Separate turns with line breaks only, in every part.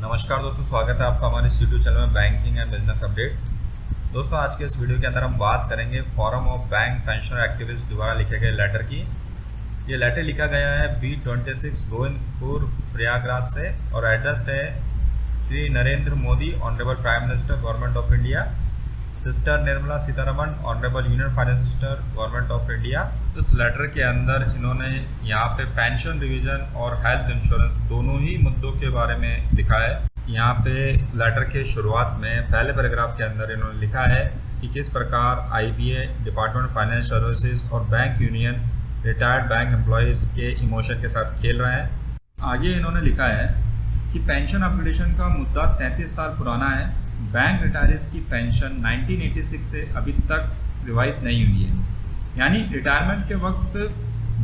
नमस्कार दोस्तों, स्वागत है आपका हमारे यूट्यूब चैनल में बैंकिंग एंड बिजनेस अपडेट। दोस्तों, आज के इस वीडियो के अंदर हम बात करेंगे forum of bank pensioner activist द्वारा लिखे गए लेटर की। ये लेटर लिखा गया है B26 गोविंदपुर प्रयागराज से और एड्रेस्ड है Shri Narendra Modi honourable prime minister government of India, sister Nirmala Sitharaman honourable union finance minister government of India. इस लेटर के अंदर इन्होंने यहाँ पे पेंशन रिवीजन और हेल्थ इंश्योरेंस दोनों ही मुद्दों के बारे में लिखा है। यहाँ पे लेटर के शुरुआत में पहले पैराग्राफ के अंदर इन्होंने लिखा है कि किस प्रकार IBA, डिपार्टमेंट फाइनेंस सर्विसेज और bank union retired bank employees के इमोशन के साथ खेल रहे हैं। आगे इन्होंने लिखा है कि पेंशन अपग्रेडेशन का मुद्दा 33 साल पुराना है। बैंक रिटायरीज की पेंशन 1986 से अभी तक रिवाइज नहीं हुई है, यानी रिटायरमेंट के वक्त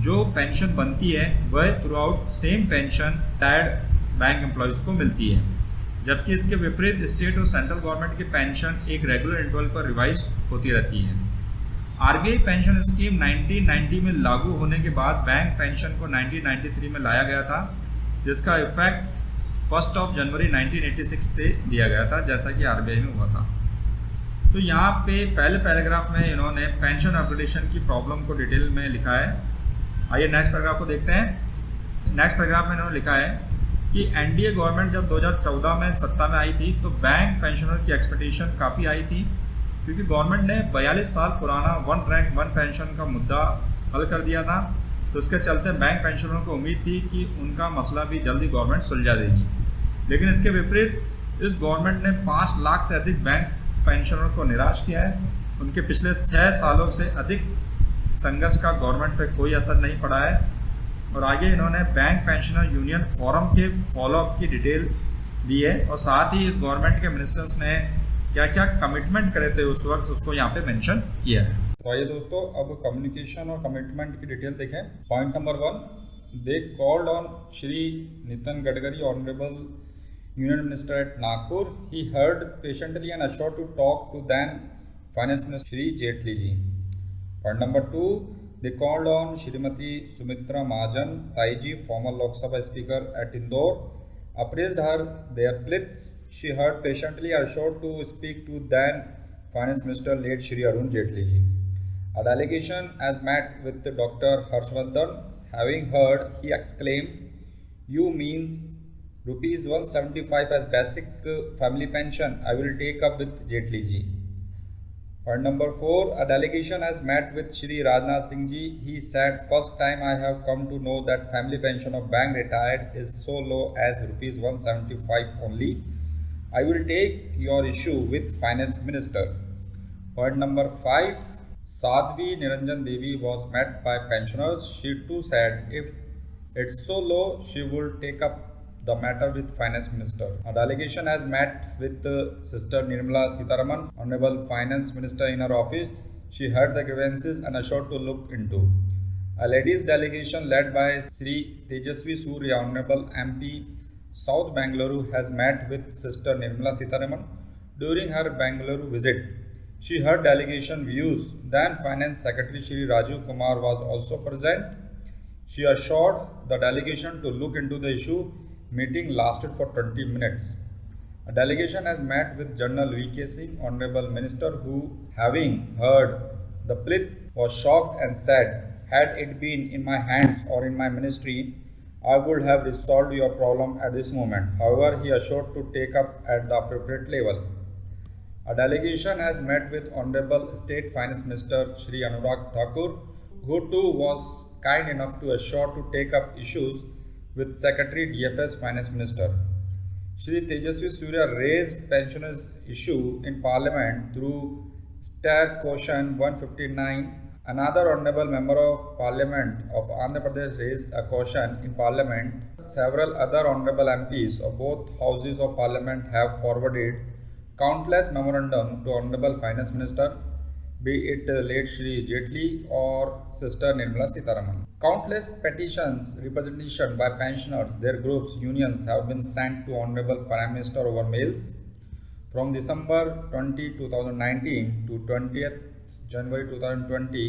जो पेंशन बनती है वह through out same pension retired bank employees को मिलती है, जबकि इसके विपरीत स्टेट और सेंट्रल गवर्नमेंट की पेंशन एक रेगुलर इंटरवल पर रिवाइज होती रहती है। RBI पेंशन स्कीम 1990 में लागू होने के बाद बैंक पेंशन को 1993 में लाया गया था, जिसका इफेक्ट 1 जनवरी 1986 से दिया गया था, जैसा कि RBI में हुआ था। तो यहाँ पे पहले पैराग्राफ में इन्होंने पेंशन अपग्रेडेशन की प्रॉब्लम को डिटेल में लिखा है। आइए नेक्स्ट पैराग्राफ को देखते हैं। नेक्स्ट पैराग्राफ में इन्होंने लिखा है कि NDA गवर्नमेंट जब 2014 में सत्ता में आई थी तो बैंक पेंशनर की एक्सपेक्टेशन काफ़ी आई थी, क्योंकि गवर्नमेंट ने 42 साल पुराना वन रैंक वन पेंशन का मुद्दा हल कर दिया था। तो इसके चलते बैंक पेंशनरों को उम्मीद थी कि उनका मसला भी जल्दी गवर्नमेंट सुलझा देगी, लेकिन इसके विपरीत इस गवर्नमेंट ने 5 लाख से अधिक बैंक पेंशनरों को निराश किया है। उनके पिछले 6 सालों से अधिक संघर्ष का गवर्नमेंट पे कोई असर नहीं पड़ा है। और आगे इन्होंने बैंक पेंशनर यूनियन फोरम के फॉलोअप की डिटेल दी है और साथ ही इस गवर्नमेंट के मिनिस्टर्स ने क्या क्या कमिटमेंट करे थे उस वक्त, उसको यहाँ पे मेंशन किया है। तो आइए दोस्तों, अब कम्युनिकेशन और कमिटमेंट की डिटेल देखें। Point number 1, they called on Shri Nitin Gadkari honourable Union Minister at Nagpur. He heard patiently and assured to talk to then Finance Minister Shri Jaitley ji. Point number 2, they called on Shrimati Sumitra Mahajan, Taiji, former Lok Sabha Speaker at Indore, appraised her their plights. She heard patiently and assured to speak to then Finance Minister late Shri Arun Jaitley ji. A delegation has met with Dr. Harshvardhan. Having heard, he exclaimed, "You means Rupees 175 as basic family pension. I will take up with Jaitley ji." Point number 4, a delegation has met with Shri Rajnath Singh ji. He said, "First time I have come to know that family pension of bank retired is so low as Rupees 175 only. I will take your issue with Finance Minister." Point number 5, Sadhvi Niranjan Devi was met by pensioners. She too said, if it's so low, she will take up the matter with Finance Minister. A delegation has met with Sister Nirmala Sitharaman, Honorable Finance Minister, in her office. She heard the grievances and assured to look into. A ladies delegation led by Sri Tejasvi Surya, Honorable MP, South Bangalore, has met with Sister Nirmala Sitharaman during her Bangalore visit. She heard delegation views. Then Finance Secretary Shri Rajiv Kumar was also present. She assured the delegation to look into the issue. Meeting lasted for 20 minutes. A delegation has met with General V.K. Singh, Honorable Minister, who, having heard the plea, was shocked and said, "Had it been in my hands or in my ministry, I would have resolved your problem at this moment." However, he assured to take up at the appropriate level. A delegation has met with Honorable State Finance Minister Shri Anurag Thakur, who too was kind enough to assure to take up issues with Secretary DFS Finance Minister. Shri Tejasvi Surya raised pensioners issue in Parliament through Star Question 159. Another honorable member of Parliament of Andhra Pradesh raised a question in Parliament. Several other honorable MPs of both houses of Parliament have forwarded countless memorandum to Honorable Finance Minister, be it late Shri Jaitley or Sister Nirmala Sitharaman. Countless petitions, representation by pensioners, their groups, unions have been sent to Honorable Prime Minister over mails. From December 20, 2019 to 20th January 2020,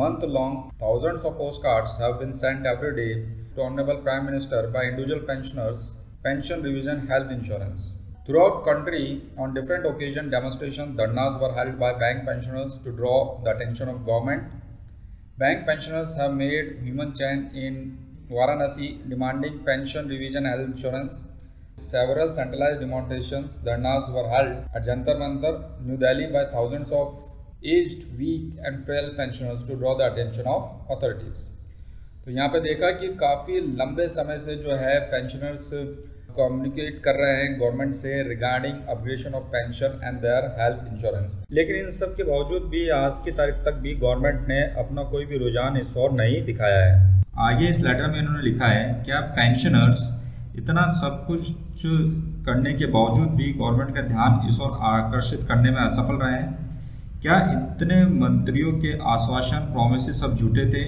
month-long, thousands of postcards have been sent every day to Honorable Prime Minister by individual pensioners
pension revision health insurance. Throughout country, on different occasions, demonstration dharnas were held by bank pensioners to draw the attention of government. Bank pensioners have made human chain in Varanasi demanding pension revision health insurance. Several centralized demonstrations, dharnas were held at Jantar Mantar, New Delhi by thousands of aged, weak and frail pensioners to draw the attention of authorities. तो यहाँ पे देखा कि काफ़ी लंबे समय से जो है पेंशनर्स कम्युनिकेट कर रहे हैं गवर्नमेंट से regarding upgradation of pension and their health insurance, लेकिन इन सब के बावजूद भी आज की तारीख तक भी गवर्नमेंट ने अपना कोई भी रुझान इस ओर नहीं दिखाया है। आगे इस लेटर में इन्होंने लिखा है क्या पेंशनर्स इतना सब कुछ करने के बावजूद भी गवर्नमेंट का ध्यान इस ओर आकर्षित करने में असफल रहे हैं? क्या इतने मंत्रियों के आश्वासन प्रोमिस सब झूठे थे?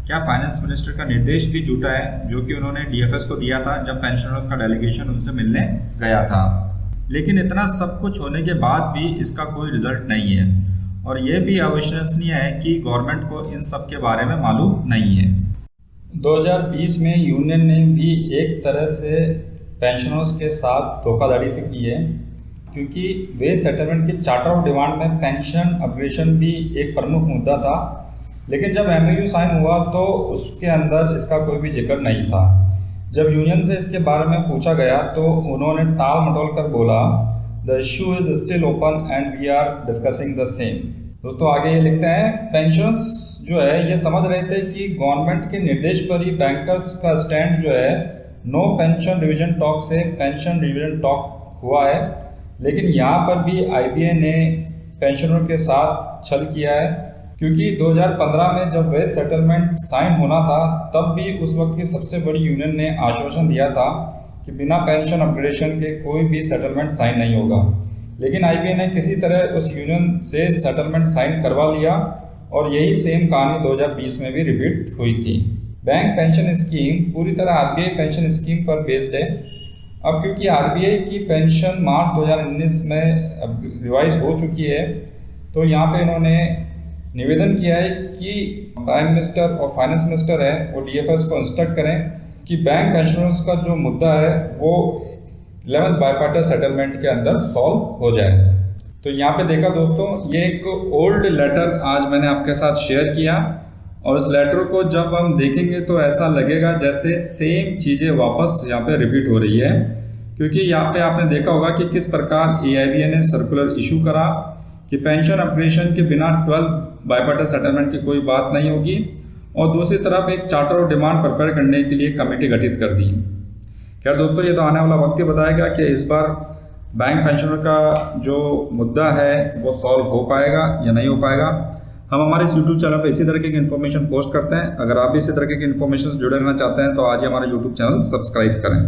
क्या फाइनेंस मिनिस्टर का निर्देश भी झूठा है जो कि उन्होंने डीएफएस को दिया था जब पेंशनर्स का डेलीगेशन उनसे मिलने गया था? लेकिन इतना सब कुछ होने के बाद भी इसका कोई रिजल्ट नहीं है और ये भी अविश्वसनीय है कि गवर्नमेंट को इन सब के बारे में मालूम नहीं है।
2020 में यूनियन ने भी एक तरह से पेंशनर्स के साथ धोखाधड़ी से की है, क्योंकि वेज सेटलमेंट के चार्टर ऑफ डिमांड में पेंशन अपग्रेडेशन भी एक प्रमुख मुद्दा था, लेकिन जब एमओयू साइन हुआ तो उसके अंदर इसका कोई भी जिक्र नहीं था। जब यूनियन से इसके बारे में पूछा गया तो उन्होंने टाल मटोल कर बोला the issue is still open and we are discussing the same. दोस्तों आगे ये लिखते हैं पेंशनर्स जो है ये समझ रहे थे कि गवर्नमेंट के निर्देश पर ही बैंकर्स का स्टैंड जो है नो पेंशन रिविजन टॉक से पेंशन रिविजन टॉक हुआ है, लेकिन यहाँ पर भी आईबीए ने पेंशनरों के साथ छल किया है, क्योंकि 2015 में जब वेज सेटलमेंट साइन होना था तब भी उस वक्त की सबसे बड़ी यूनियन ने आश्वासन दिया था कि बिना पेंशन अपग्रेडेशन के कोई भी सेटलमेंट साइन नहीं होगा, लेकिन आईबीए ने किसी तरह उस यूनियन से सेटलमेंट साइन करवा लिया और यही सेम कहानी 2020 में भी रिपीट हुई थी। बैंक पेंशन स्कीम पूरी तरह आरबीआई पेंशन स्कीम पर बेस्ड है। अब क्योंकि आरबीआई की पेंशन मार्च 2019 में रिवाइज हो चुकी है, तो यहाँ पे इन्होंने निवेदन किया है कि प्राइम मिनिस्टर और फाइनेंस मिनिस्टर है वो डीएफएस को इंस्ट्रक्ट करें कि बैंक पेंशनर्स का जो मुद्दा है वो 11th बाईपार्टिट सेटलमेंट के अंदर सॉल्व हो जाए। तो यहाँ पे देखा दोस्तों, ये एक ओल्ड लेटर आज मैंने आपके साथ शेयर किया और इस लेटर को जब हम देखेंगे तो ऐसा लगेगा जैसे सेम चीज़ें वापस यहाँ पे रिपीट हो रही है, क्योंकि यहाँ पे आपने देखा होगा कि किस प्रकार एआईबीए ने सर्कुलर इशू करा कि पेंशन अपग्रेडेशन के बिना 12 बाईपार्टिट सेटलमेंट की कोई बात नहीं होगी, और दूसरी तरफ एक चार्टर ऑफ डिमांड प्रिपेयर करने के लिए कमेटी गठित कर दी। खैर दोस्तों, ये तो आने वाला वक्त ही बताएगा कि इस बार बैंक पेंशनर का जो मुद्दा है वो सॉल्व हो पाएगा या नहीं हो पाएगा। हम हमारे यूट्यूब चैनल पर इसी तरीके की इन्फॉर्मेशन पोस्ट करते हैं। अगर आप भी इसी तरीके की इन्फॉर्मेशन से जुड़े रहना चाहते हैं तो आज ही हमारा यूट्यूब चैनल सब्सक्राइब करें।